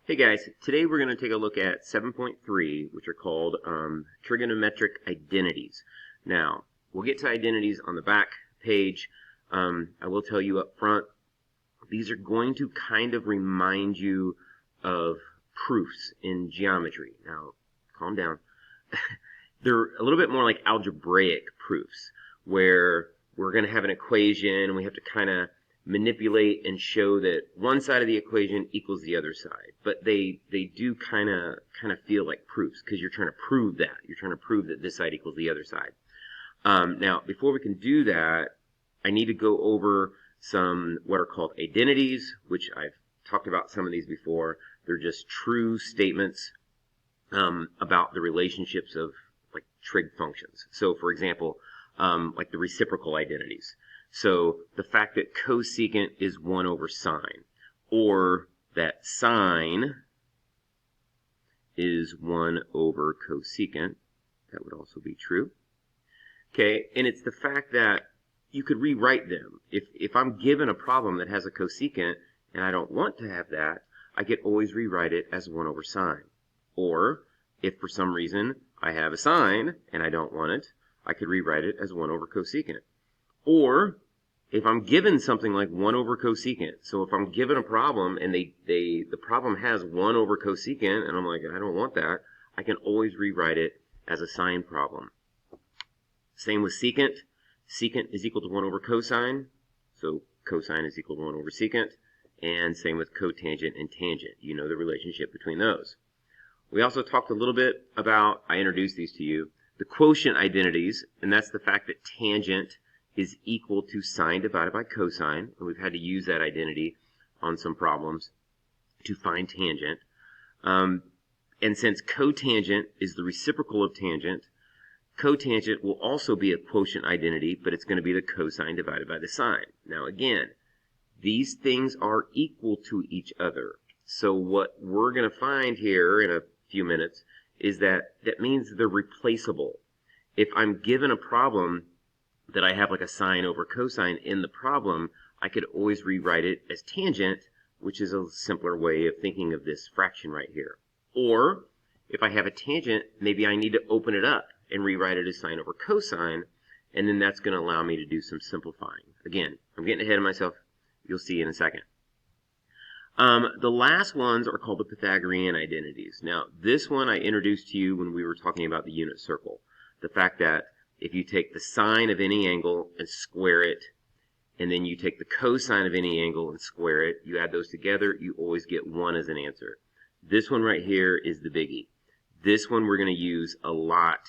Hey guys, today we're going to take a look at 7.3, which are called trigonometric identities. Now, we'll get to identities on the back page. I will tell you up front, these are going to kind of remind you of proofs in geometry. Now, calm down. They're a little bit more like algebraic proofs, where we're going to have an equation and we have to kind of manipulate and show that one side of the equation equals the other side. But they do kind of feel like proofs because you're trying to prove that. You're trying to prove that this side equals the other side. Now, before we can do that, I need to go over some what are called identities, which I've talked about some of these before. They're just true statements about the relationships of like trig functions. So, for example, like the reciprocal identities. So the fact that cosecant is 1 over sine, or that sine is 1 over cosecant, that would also be true. Okay, and it's the fact that you could rewrite them. If I'm given a problem that has a cosecant and I don't want to have that, I could always rewrite it as 1 over sine. Or if for some reason I have a sine and I don't want it, I could rewrite it as 1 over cosecant. Or if I'm given something like 1 over cosecant, so if I'm given a problem and the problem has 1 over cosecant and I'm like, I don't want that, I can always rewrite it as a sine problem. Same with secant. Secant is equal to 1 over cosine, so cosine is equal to 1 over secant. And same with cotangent and tangent. You know the relationship between those. We also talked a little bit about, I introduced these to you, the quotient identities, and that's the fact that tangent is equal to sine divided by cosine, and we've had to use that identity on some problems to find tangent. And since cotangent is the reciprocal of tangent, cotangent will also be a quotient identity, but it's going to be the cosine divided by the sine. Now again, these things are equal to each other. So what we're going to find here in a few minutes is that means they're replaceable. If I'm given a problem that I have like a sine over cosine in the problem, I could always rewrite it as tangent, which is a simpler way of thinking of this fraction right here. Or if I have a tangent, maybe I need to open it up and rewrite it as sine over cosine, and then that's going to allow me to do some simplifying. Again, I'm getting ahead of myself. You'll see in a second. The last ones are called the Pythagorean identities. Now, this one I introduced to you when we were talking about the unit circle. The fact that if you take the sine of any angle and square it, and then you take the cosine of any angle and square it, you add those together, you always get 1 as an answer. This one right here is the biggie. This one we're going to use a lot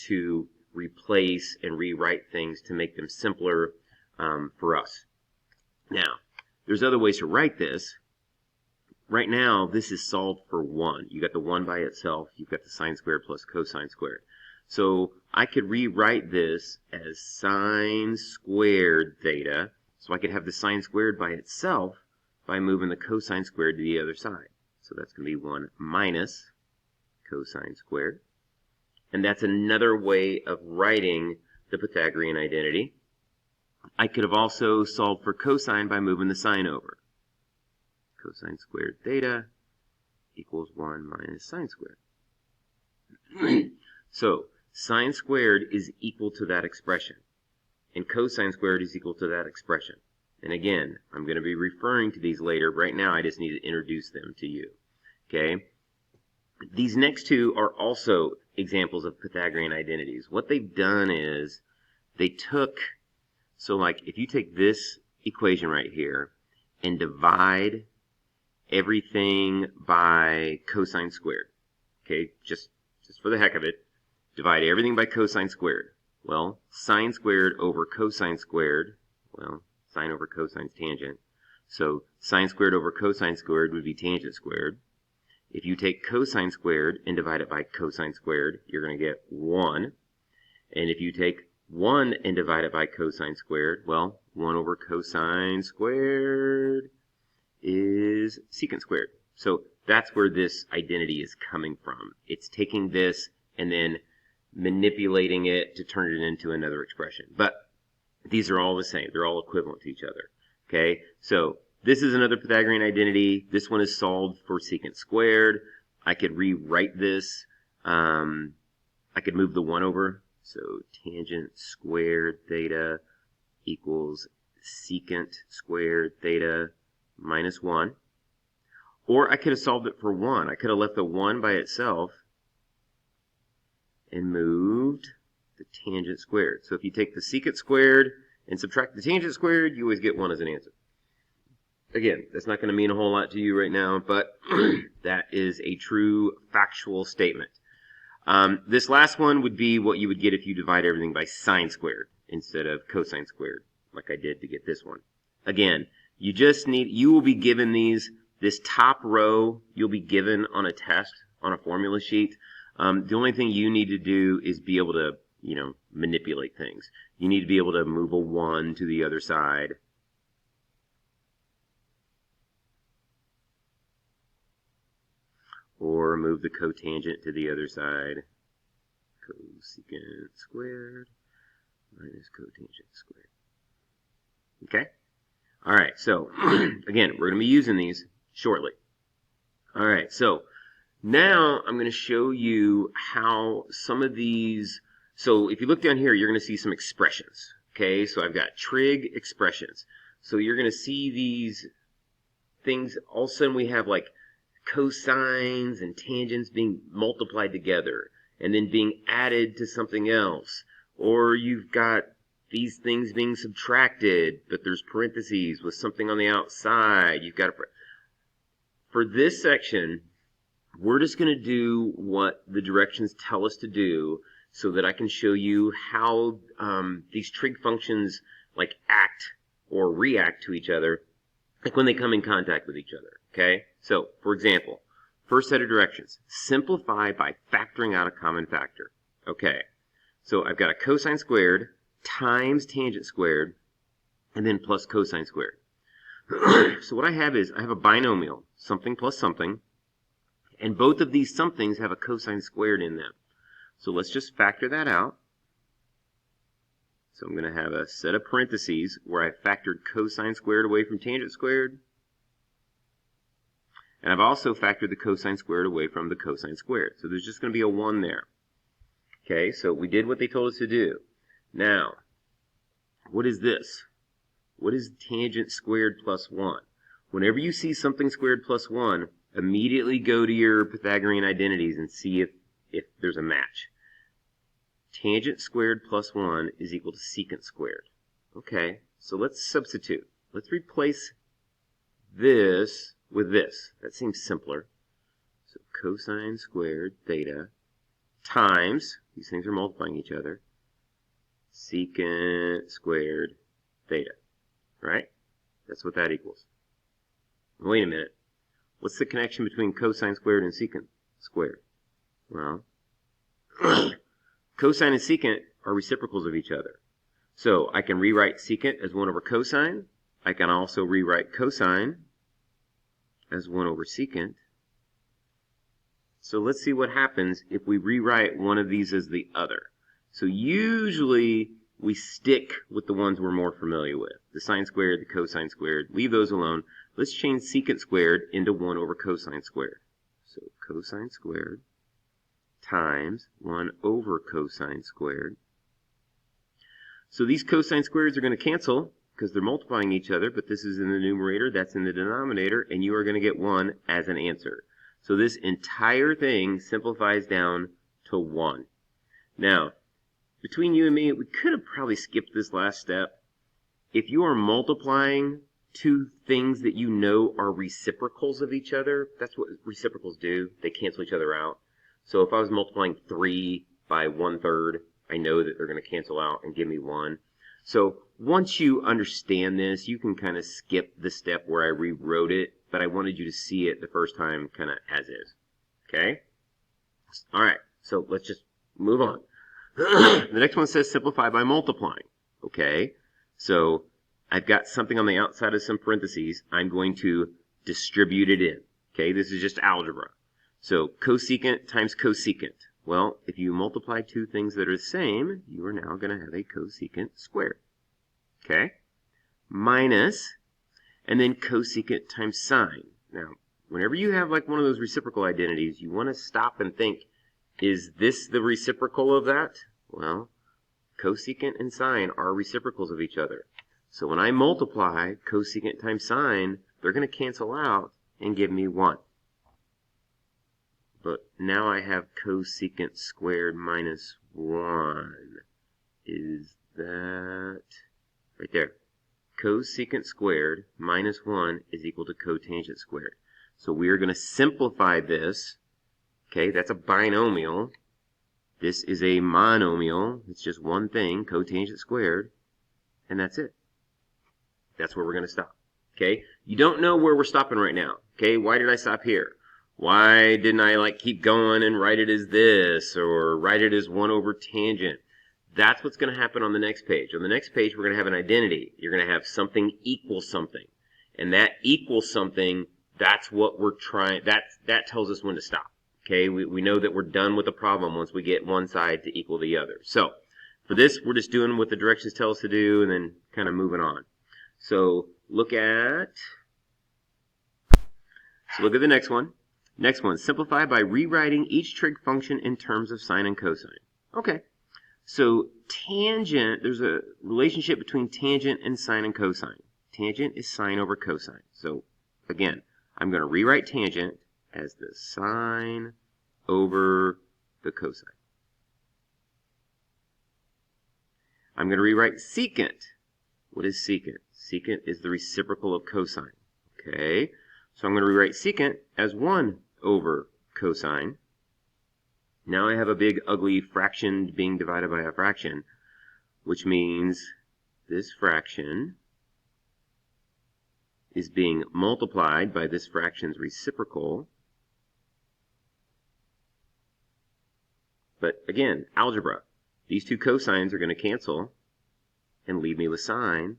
to replace and rewrite things to make them simpler for us. Now, there's other ways to write this. Right now, this is solved for 1. You got the 1 by itself. You've got the sine squared plus cosine squared. So I could rewrite this as sine squared theta. So I could have the sine squared by itself by moving the cosine squared to the other side. So that's going to be 1 minus cosine squared. And that's another way of writing the Pythagorean identity. I could have also solved for cosine by moving the sine over. Cosine squared theta equals 1 minus sine squared. So sine squared is equal to that expression, and cosine squared is equal to that expression. And again, I'm going to be referring to these later. Right now, I just need to introduce them to you. Okay? These next two are also examples of Pythagorean identities. What they've done is they took, so like if you take this equation right here and divide everything by cosine squared, okay, just for the heck of it, divide everything by cosine squared. Well, sine squared over cosine squared, well, sine over cosine's tangent. So sine squared over cosine squared would be tangent squared. If you take cosine squared and divide it by cosine squared, you're going to get 1. And if you take 1 and divide it by cosine squared, well, 1 over cosine squared is secant squared. So that's where this identity is coming from. It's taking this and then manipulating it to turn it into another expression. But these are all the same. They're all equivalent to each other. Okay? So This is another Pythagorean identity. This one is solved for secant squared. I could rewrite this. I could move the 1 over. So tangent squared theta equals secant squared theta minus 1. Or I could have solved it for 1. I could have left the 1 by itself and moved the tangent squared. So if you take the secant squared and subtract the tangent squared, you always get 1 as an answer. Again, that's not going to mean a whole lot to you right now, but that is a true factual statement. This last one would be what you would get if you divide everything by sine squared instead of cosine squared, like I did to get this one. Again, you will be given this top row, you'll be given on a test, on a formula sheet. The only thing you need to do is be able to, manipulate things. You need to be able to move a 1 to the other side. Or move the cotangent to the other side. Cosecant squared minus cotangent squared. Okay? Alright, so, again, we're going to be using these shortly. Alright, so, now I'm going to show you how some of these, so if you look down here, you're going to see some expressions. Okay, so I've got trig expressions. So you're going to see these things, all of a sudden we have like cosines and tangents being multiplied together and then being added to something else. Or you've got these things being subtracted, but there's parentheses with something on the outside. You've got for this section, we're just going to do what the directions tell us to do so that I can show you how these trig functions like act or react to each other, like when they come in contact with each other. Okay? So, for example, first set of directions. Simplify by factoring out a common factor. Okay. So I've got a cosine squared times tangent squared and then plus cosine squared. So what I have is I have a binomial, something plus something, and both of these somethings have a cosine squared in them. So let's just factor that out. So I'm going to have a set of parentheses where I factored cosine squared away from tangent squared. And I've also factored the cosine squared away from the cosine squared. So there's just going to be a 1 there. Okay, so we did what they told us to do. Now, what is this? What is tangent squared plus 1? Whenever you see something squared plus 1, immediately go to your Pythagorean identities and see if there's a match. Tangent squared plus 1 is equal to secant squared. Okay, so let's substitute. Let's replace this with this. That seems simpler. So cosine squared theta times, these things are multiplying each other, secant squared theta. Right? That's what that equals. Wait a minute. What's the connection between cosine squared and secant squared? Well, cosine and secant are reciprocals of each other. So I can rewrite secant as 1 over cosine. I can also rewrite cosine as 1 over secant. So let's see what happens if we rewrite one of these as the other. So usually we stick with the ones we're more familiar with. The sine squared, the cosine squared. Leave those alone. Let's change secant squared into 1 over cosine squared. So cosine squared times 1 over cosine squared. So these cosine squareds are going to cancel because they're multiplying each other, but this is in the numerator, that's in the denominator, and you are going to get 1 as an answer. So this entire thing simplifies down to 1. Now, between you and me, we could have probably skipped this last step. If you are multiplying two things that you know are reciprocals of each other, that's what reciprocals do. They cancel each other out. So if I was multiplying 3 by 1/3, I know that they're going to cancel out and give me 1. So once you understand this, you can kind of skip the step where I rewrote it, but I wanted you to see it the first time kind of as is. Okay? All right, so let's just move on. The next one says simplify by multiplying. Okay, so I've got something on the outside of some parentheses. I'm going to distribute it in. Okay, this is just algebra. So cosecant times cosecant. Well, if you multiply two things that are the same, you are now going to have a cosecant squared. Okay, minus, And then cosecant times sine. Now, whenever you have like one of those reciprocal identities, you want to stop and think, is this the reciprocal of that? Well, cosecant and sine are reciprocals of each other. So when I multiply cosecant times sine, they're going to cancel out and give me 1. But now I have cosecant squared minus 1. Is that right there? Cosecant squared minus 1 is equal to cotangent squared. So we are going to simplify this. Okay, that's a binomial. This is a monomial. It's just one thing, cotangent squared, and that's it. That's where we're going to stop. Okay, you don't know where we're stopping right now. Okay, why did I stop here? Why didn't I like keep going and write it as this or write it as 1 over tangent? That's what's going to happen on the next page. On the next page, we're going to have an identity. You're going to have something equal something. And that equals something, that's what we're trying, that tells us when to stop. Okay, we know that we're done with the problem once we get one side to equal the other. So, for this, we're just doing what the directions tell us to do and then kind of moving on. So, look at the next one. Next one, simplify by rewriting each trig function in terms of sine and cosine. Okay. So tangent, there's a relationship between tangent and sine and cosine. Tangent is sine over cosine. So again, I'm going to rewrite tangent as the sine over the cosine. I'm going to rewrite secant. What is secant? Secant is the reciprocal of cosine. Okay, so I'm going to rewrite secant as 1 over cosine. Now I have a big ugly fraction being divided by a fraction, which means this fraction is being multiplied by this fraction's reciprocal. But again, algebra. These two cosines are going to cancel and leave me with sine.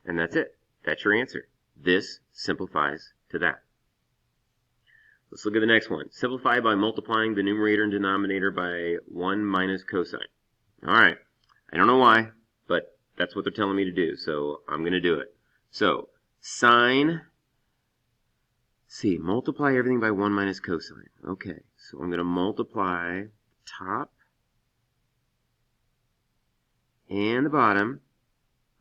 And that's it. That's your answer. This simplifies to that. Let's look at the next one. Simplify by multiplying the numerator and denominator by 1 minus cosine. All right. I don't know why, but that's what they're telling me to do, so I'm going to do it. So, sine, multiply everything by 1 minus cosine. Okay, so I'm going to multiply top and the bottom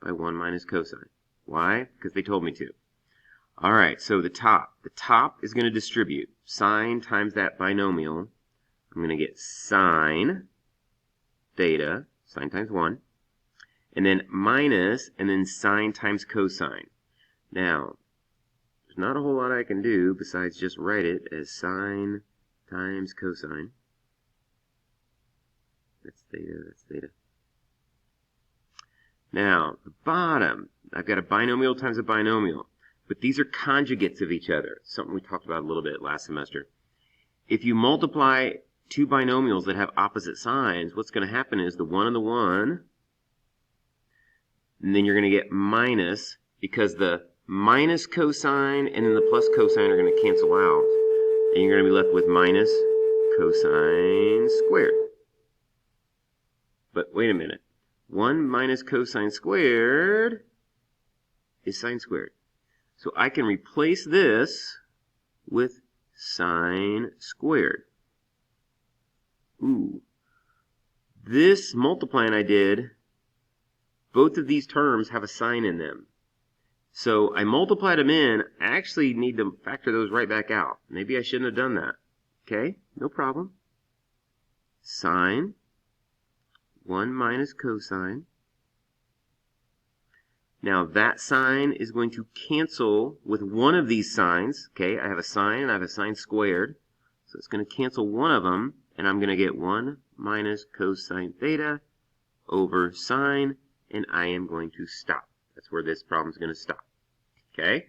by 1 minus cosine. Why? Because they told me to. All right, so the top is going to distribute sine times that binomial. I'm going to get sine theta, sine times 1, and then minus, and then sine times cosine. Now, there's not a whole lot I can do besides just write it as sine times cosine. That's theta, that's theta. Now, the bottom, I've got a binomial times a binomial. But these are conjugates of each other, something we talked about a little bit last semester. If you multiply two binomials that have opposite signs, what's going to happen is the 1 and the 1, and then you're going to get minus, because the minus cosine and then the plus cosine are going to cancel out, and you're going to be left with minus cosine squared. But wait a minute. 1 minus cosine squared is sine squared. So I can replace this with sine squared. Ooh. This multiplying I did, both of these terms have a sign in them. So I multiplied them in. I actually need to factor those right back out. Maybe I shouldn't have done that. Okay, no problem. Sine, 1 minus cosine. Now that sign is going to cancel with one of these signs. Okay, I have a sine and I have a sine squared. So it's going to cancel one of them, and I'm going to get 1 minus cosine theta over sine, and I am going to stop. That's where this problem is going to stop. Okay?